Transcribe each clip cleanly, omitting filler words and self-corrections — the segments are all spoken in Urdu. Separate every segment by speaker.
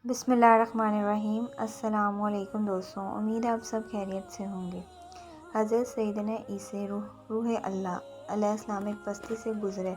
Speaker 1: بسم اللہ الرحمن الرحیم۔ السلام علیکم دوستوں، امید ہے آپ سب خیریت سے ہوں گے۔ حضرت سیدنا عیسی روح اللہ علیہ السلام ایک بستی سے گزرے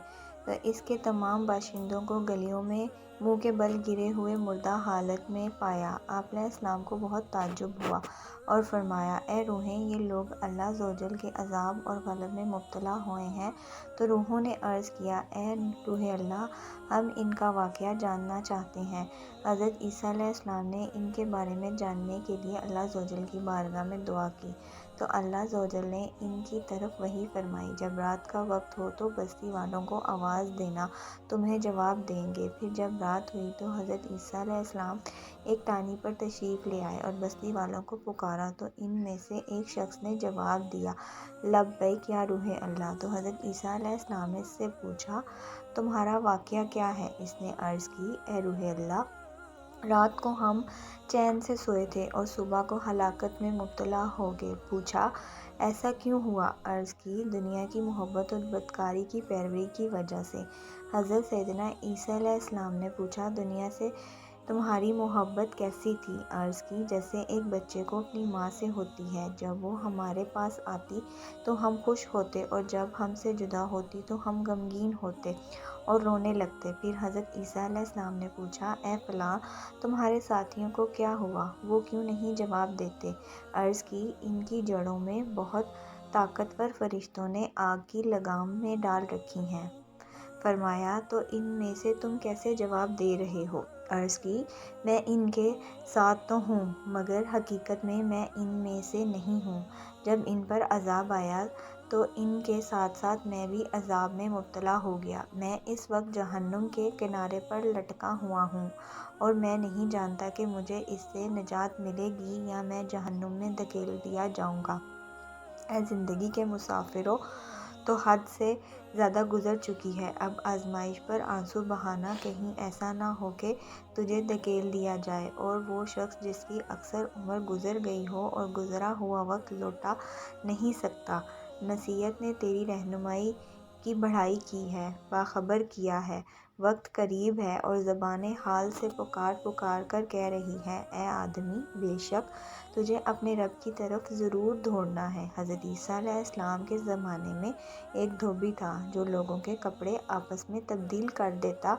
Speaker 1: تو اس کے تمام باشندوں کو گلیوں میں منہ کے بل گرے ہوئے مردہ حالت میں پایا۔ آپ علیہ السلام کو بہت تعجب ہوا اور فرمایا، اے روحیں، یہ لوگ اللہ عزوجل کے عذاب اور غضب میں مبتلا ہوئے ہیں۔ تو روحوں نے عرض کیا، اے روح اللہ، ہم ان کا واقعہ جاننا چاہتے ہیں۔ حضرت عیسیٰ علیہ السلام نے ان کے بارے میں جاننے کے لیے اللہ عزوجل کی بارگاہ میں دعا کی تو اللہ عزوجل نے ان کی طرف وحی فرمائی، جب رات کا وقت ہو تو بستی والوں کو آواز دینا، تمہیں جواب دیں گے۔ پھر جب رات ہوئی تو حضرت عیسیٰ علیہ السلام ایک ٹہنی پر تشریف لے آئے اور بستی والوں کو پکارا تو ان میں سے ایک شخص نے جواب دیا، لبیک یا روح اللہ۔ تو حضرت عیسیٰ علیہ السلام نے اس سے پوچھا، تمہارا واقعہ کیا ہے؟ اس نے عرض کی، اے روح اللہ، رات کو ہم چین سے سوئے تھے اور صبح کو ہلاکت میں مبتلا ہو گئے۔ پوچھا، ایسا کیوں ہوا؟ عرض کی، دنیا کی محبت اور بدکاری کی پیروی کی وجہ سے۔ حضرت سیدنا عیسیٰ علیہ السلام نے پوچھا، دنیا سے تمہاری محبت کیسی تھی؟ عرض کی، جیسے ایک بچے کو اپنی ماں سے ہوتی ہے، جب وہ ہمارے پاس آتی تو ہم خوش ہوتے اور جب ہم سے جدا ہوتی تو ہم غمگین ہوتے اور رونے لگتے۔ پھر حضرت عیسیٰ علیہ السلام نے پوچھا، اے فلاں، تمہارے ساتھیوں کو کیا ہوا؟ وہ کیوں نہیں جواب دیتے؟ عرض کی، ان کی جڑوں میں بہت طاقتور فرشتوں نے آگ کی لگام میں ڈال رکھی ہیں۔ فرمایا، تو ان میں سے تم کیسے جواب دے رہے ہو؟ عرض کی، میں ان کے ساتھ تو ہوں مگر حقیقت میں ان میں سے نہیں ہوں۔ جب ان پر عذاب آیا تو ان کے ساتھ ساتھ میں بھی عذاب میں مبتلا ہو گیا۔ میں اس وقت جہنم کے کنارے پر لٹکا ہوا ہوں اور میں نہیں جانتا کہ مجھے اس سے نجات ملے گی یا میں جہنم میں دھکیل دیا جاؤں گا۔ اے زندگی کے مسافرو، تو حد سے زیادہ گزر چکی ہے، اب آزمائش پر آنسو بہانا، کہیں ایسا نہ ہو کہ تجھے دھکیل دیا جائے اور وہ شخص جس کی اکثر عمر گزر گئی ہو اور گزرا ہوا وقت لوٹا نہیں سکتا۔ نصیحت نے تیری رہنمائی کی بڑھائی کی ہے، باخبر کیا ہے، وقت قریب ہے اور زبان حال سے پکار پکار کر کہہ رہی ہے، اے آدمی، بے شک تجھے اپنے رب کی طرف ضرور دوڑنا ہے۔ حضرت عیسیٰ علیہ السلام کے زمانے میں ایک دھوبی تھا جو لوگوں کے کپڑے آپس میں تبدیل کر دیتا۔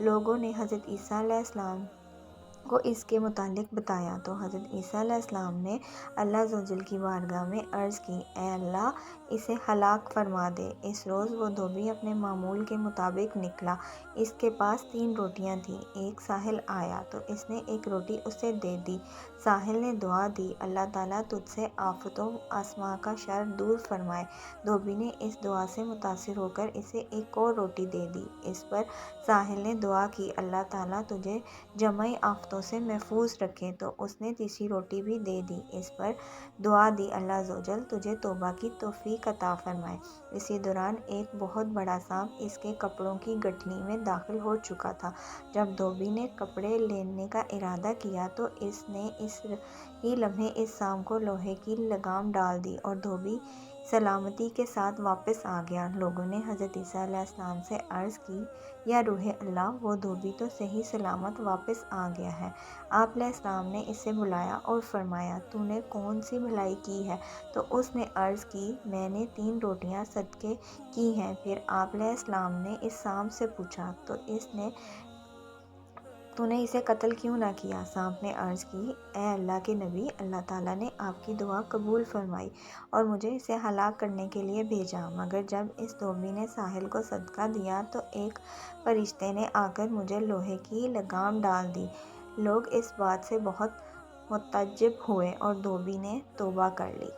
Speaker 1: لوگوں نے حضرت عیسیٰ علیہ السلام کو اس کے متعلق بتایا تو حضرت عیسیٰ علیہ السلام نے اللہ عزوجل کی بارگاہ میں عرض کی، اے اللہ، اسے ہلاک فرما دے۔ اس روز وہ دھوبی اپنے معمول کے مطابق نکلا۔ اس کے پاس 3 روٹیاں تھیں۔ ایک ساحل آیا تو اس نے ایک روٹی اسے دے دی۔ ساحل نے دعا دی، اللہ تعالیٰ تجھ سے آفتوں آسماں کا شر دور فرمائے۔ دھوبی نے اس دعا سے متاثر ہو کر اسے ایک اور روٹی دے دی۔ اس پر ساحل نے دعا کی، اللہ تعالیٰ تجھے جمعی آفتوں سے محفوظ رکھے۔ تو اس نے تیسری روٹی بھی دے دی۔ اس پر دعا دی، اللہ عزوجل تجھے توبہ کی توفیق عطا فرمائے۔ اسی دوران ایک بہت بڑا سانپ اس کے کپڑوں کی گٹھلی میں داخل ہو چکا تھا۔ جب دھوبی نے کپڑے لینے کا ارادہ کیا تو اس نے اس ہی لمحے اس سانپ کو لوہے کی لگام ڈال دی اور دھوبی سلامتی کے ساتھ واپس آ گیا۔ لوگوں نے حضرت عیسیٰ علیہ السلام سے عرض کی، یا روح اللہ، وہ دھوبی تو صحیح سلامت واپس آ گیا ہے۔ آپ علیہ السلام نے اسے بلایا اور فرمایا، تو نے کون سی بھلائی کی ہے؟ تو اس نے عرض کی، میں نے 3 روٹیاں صدقے کی ہیں۔ پھر آپ علیہ السلام نے اس سانپ سے پوچھا، تو نے اسے قتل کیوں نہ کیا؟ سانپ نے عرض کی، اے اللہ کے نبی، اللہ تعالیٰ نے آپ کی دعا قبول فرمائی اور مجھے اسے ہلاک کرنے کے لیے بھیجا، مگر جب اس دھوبی نے ساحل کو صدقہ دیا تو ایک فرشتے نے آ کر مجھے لوہے کی لگام ڈال دی۔ لوگ اس بات سے بہت متعجب ہوئے اور دھوبی نے توبہ کر لی۔